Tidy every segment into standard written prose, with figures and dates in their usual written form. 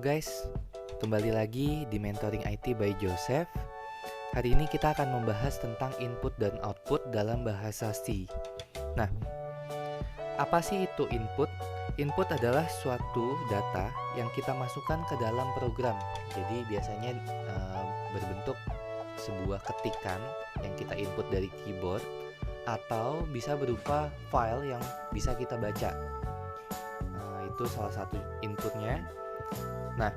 guys, kembali lagi di Mentoring IT by Joseph. Hari ini kita akan membahas tentang input dan output dalam bahasa C. Nah, apa sih itu input? Input adalah suatu data yang kita masukkan ke dalam program. Jadi biasanya berbentuk sebuah ketikan yang kita input dari keyboard, atau bisa berupa file yang bisa kita baca. Itu salah satu inputnya. Nah,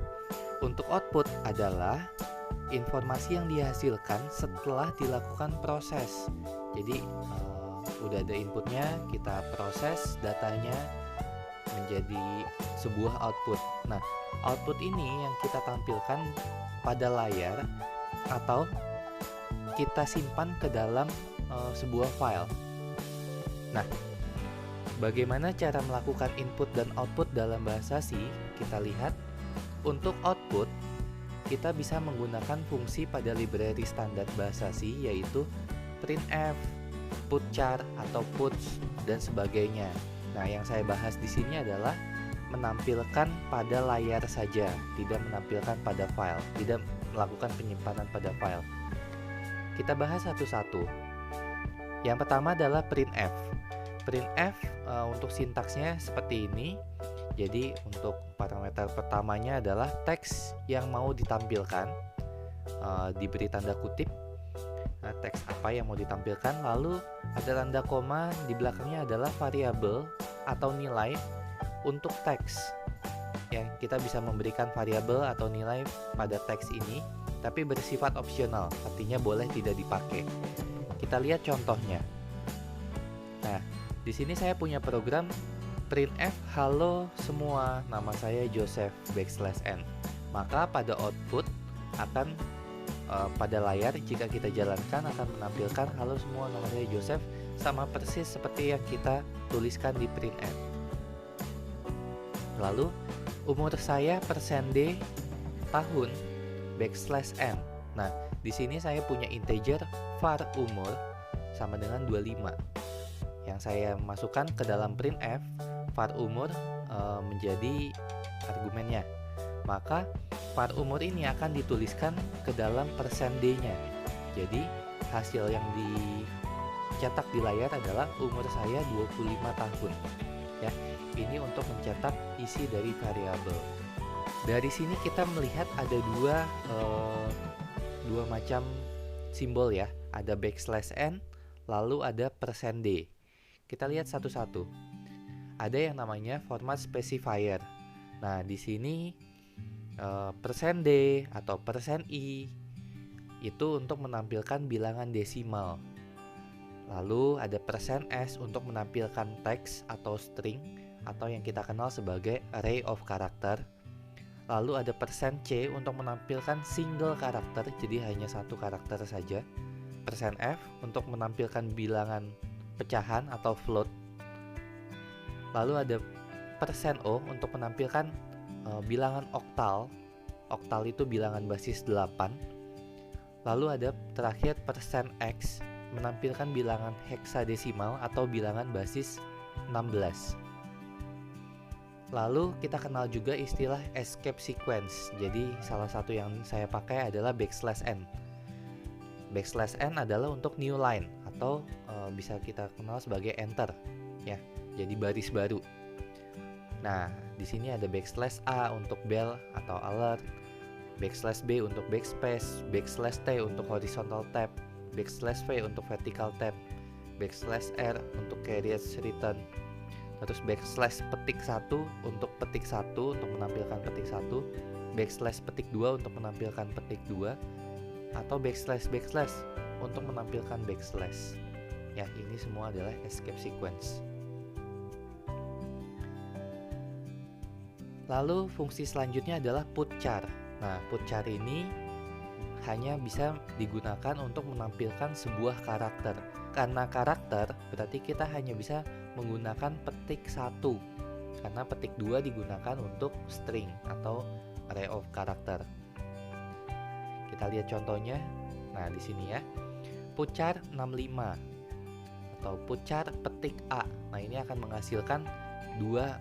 untuk output adalah informasi yang dihasilkan setelah dilakukan proses. Jadi udah ada inputnya, kita proses datanya menjadi sebuah output. Nah, output ini yang kita tampilkan pada layar atau kita simpan ke dalam sebuah file. Nah, bagaimana cara melakukan input dan output dalam bahasa C? Kita lihat. Untuk output, kita bisa menggunakan fungsi pada library standar bahasa C, yaitu printf, putchar atau puts dan sebagainya. Nah, yang saya bahas di sini adalah menampilkan pada layar saja, tidak menampilkan pada file, tidak melakukan penyimpanan pada file. Kita bahas satu-satu. Yang pertama adalah printf. Printf untuk sintaksnya seperti ini. Jadi untuk parameter pertamanya adalah teks yang mau ditampilkan, diberi tanda kutip, teks apa yang mau ditampilkan, lalu ada tanda koma, di belakangnya adalah variabel atau nilai untuk teks. Ya, kita bisa memberikan variabel atau nilai pada teks ini, tapi bersifat opsional, artinya boleh tidak dipakai. Kita lihat contohnya. Nah, di sini saya punya program printf halo semua, nama saya Joseph \n. Maka pada output akan pada layar jika kita jalankan akan menampilkan halo semua, nama saya Joseph, sama persis seperti yang kita tuliskan di printf. Lalu umur saya %d tahun \n. Nah, di sini saya punya integer var umur sama dengan 25. Yang saya masukkan ke dalam printf var umur menjadi argumennya. Maka var umur ini akan dituliskan ke dalam %d-nya. Jadi hasil yang dicetak di layar adalah umur saya 25 tahun. Ya, ini untuk mencetak isi dari variabel. Dari sini kita melihat ada dua macam simbol ya. Ada \n, lalu ada %d. Kita lihat satu-satu. Ada yang namanya format specifier. Nah, di sini %d atau %i itu untuk menampilkan bilangan desimal. Lalu ada %s untuk menampilkan teks atau string atau yang kita kenal sebagai array of character. Lalu ada %c untuk menampilkan single karakter, jadi hanya satu karakter saja. %f untuk menampilkan bilangan pecahan atau float. Lalu ada %o untuk menampilkan bilangan oktal. Oktal itu bilangan basis 8. Lalu ada terakhir %x menampilkan bilangan heksadesimal atau bilangan basis 16. Lalu kita kenal juga istilah escape sequence. Jadi salah satu yang saya pakai adalah \n. \n adalah untuk new line atau bisa kita kenal sebagai enter, ya. Jadi baris baru. Nah, di sini ada \a untuk bell atau alert, \b untuk backspace, \t untuk horizontal tab, \v untuk vertical tab, \r untuk carriage return, terus \petik 1 untuk petik 1 untuk menampilkan petik 1, \petik 2 untuk menampilkan petik 2, atau \/ untuk menampilkan backslash. Ya, ini semua adalah escape sequence. Lalu fungsi selanjutnya adalah putchar. Nah, putchar ini hanya bisa digunakan untuk menampilkan sebuah karakter. Karena karakter berarti kita hanya bisa menggunakan petik 1. Karena petik 2 digunakan untuk string atau array of character. Kita lihat contohnya. Nah, di sini ya. Putchar 65 atau putchar petik A. Nah, ini akan menghasilkan dua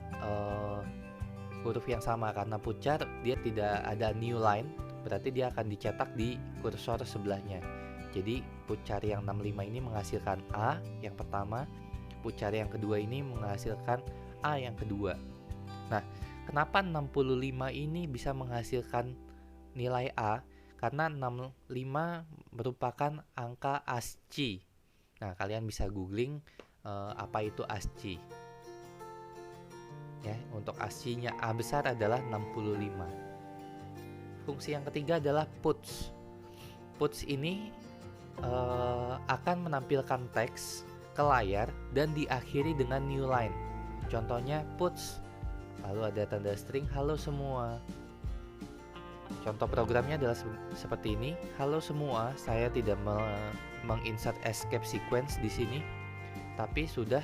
huruf yang sama, karena puchar dia tidak ada new line, berarti dia akan dicetak di kursor sebelahnya. Jadi puchar yang 65 ini menghasilkan A yang pertama, puchar yang kedua ini menghasilkan A yang kedua. Nah, kenapa 65 ini bisa menghasilkan nilai A? Karena 65 merupakan angka ASCII. Nah, kalian bisa googling apa itu ASCII. Ya, untuk ASCII-nya A besar adalah 65. Fungsi yang ketiga adalah puts. Puts ini akan menampilkan teks ke layar dan diakhiri dengan new line. Contohnya puts, lalu ada tanda string halo semua. Contoh programnya adalah seperti ini. Halo semua, saya tidak menginsert escape sequence di sini, tapi sudah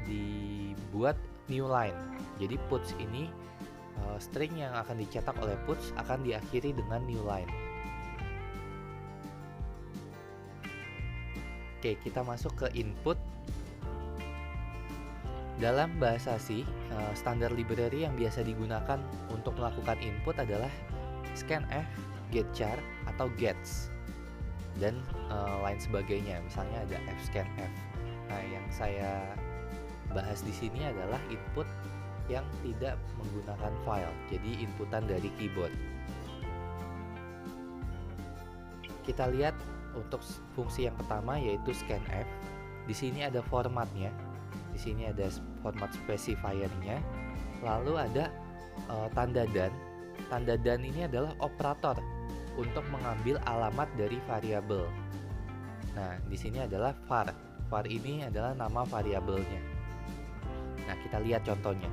dibuat new line. Jadi puts ini string yang akan dicetak oleh puts akan diakhiri dengan new line. Oke, kita masuk ke input. Dalam bahasa C, standar library yang biasa digunakan untuk melakukan input adalah scanf, getchar, atau gets, dan lain sebagainya. Misalnya ada fscanf. Nah, yang saya bahas di sini adalah input yang tidak menggunakan file, jadi inputan dari keyboard. Kita lihat untuk fungsi yang pertama yaitu scanf. Di sini ada formatnya. Di sini ada format specifier-nya. Lalu ada tanda dan. Tanda dan ini adalah operator untuk mengambil alamat dari variabel. Nah, di sini adalah var. Var ini adalah nama variabelnya. Nah, kita lihat contohnya.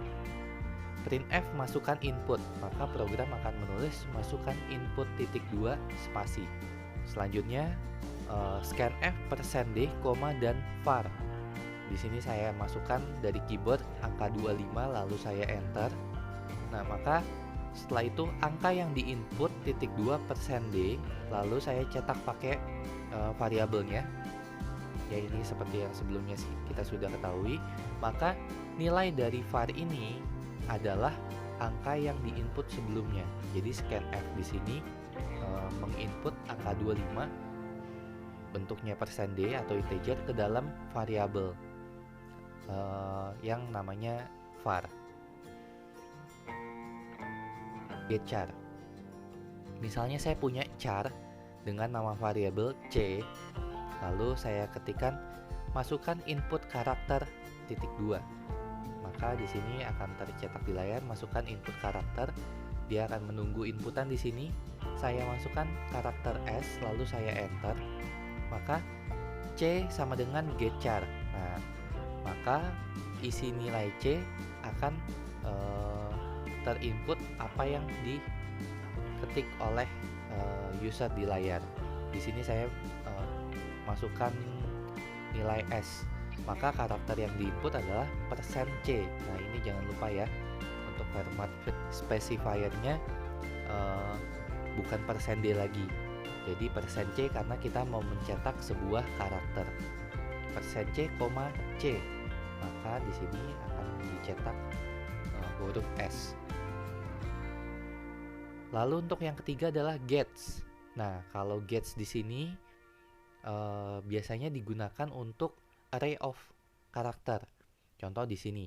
Printf masukkan input, maka program akan menulis masukkan input (2) spasi. Selanjutnya scanf %d, dan var. Di sini saya masukkan dari keyboard angka 25 lalu saya enter. Nah, maka setelah itu angka yang diinput (2) %d lalu saya cetak pakai variabelnya. Ya, ini seperti yang sebelumnya kita sudah ketahui. Maka nilai dari var ini adalah angka yang diinput sebelumnya. Jadi scanf di sini menginput angka 25 bentuknya %d atau integer ke dalam variabel yang namanya var. Getchar. Misalnya saya punya char dengan nama variabel c, lalu saya ketikkan masukkan input karakter (2). Maka di sini akan tercetak di layar masukkan input karakter. Dia akan menunggu inputan di sini. Saya masukkan karakter S lalu saya enter. Maka C sama dengan getchar. Nah, maka isi nilai C akan terinput apa yang diketik oleh user di layar. Di sini saya masukkan nilai S. Maka karakter yang diinput adalah %c. Nah, ini jangan lupa ya, untuk format specifier-nya bukan %d lagi. Jadi %c karena kita mau mencetak sebuah karakter. %c, C. Maka di sini akan dicetak huruf S. Lalu untuk yang ketiga adalah gets. Nah, kalau gets di sini biasanya digunakan untuk array of karakter. Contoh di sini,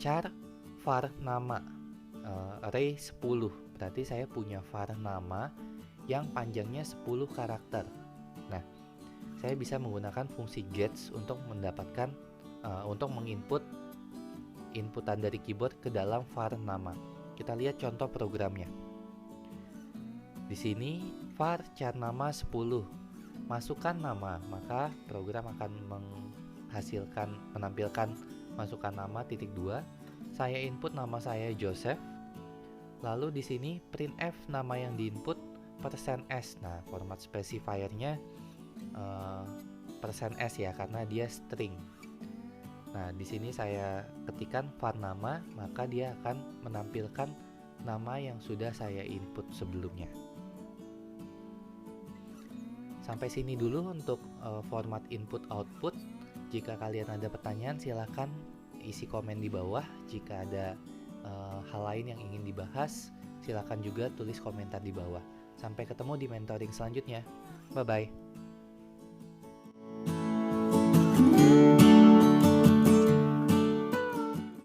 char var nama array 10. Berarti saya punya var nama yang panjangnya 10 karakter. Nah, saya bisa menggunakan fungsi gets untuk mendapatkan untuk menginput inputan dari keyboard ke dalam var nama. Kita lihat contoh programnya. Di sini var char nama 10. Masukkan nama, maka program akan menampilkan masukkan nama (2). Saya input nama saya Joseph. Lalu di sini printf nama yang diinput %s. Nah, format specifier-nya %s ya, karena dia string. Nah, di sini saya ketikkan var nama, maka dia akan menampilkan nama yang sudah saya input sebelumnya. Sampai sini dulu untuk format input output. Jika kalian ada pertanyaan, silakan isi komen di bawah. Jika ada hal lain yang ingin dibahas, silakan juga tulis komentar di bawah. Sampai ketemu di mentoring selanjutnya. Bye-bye.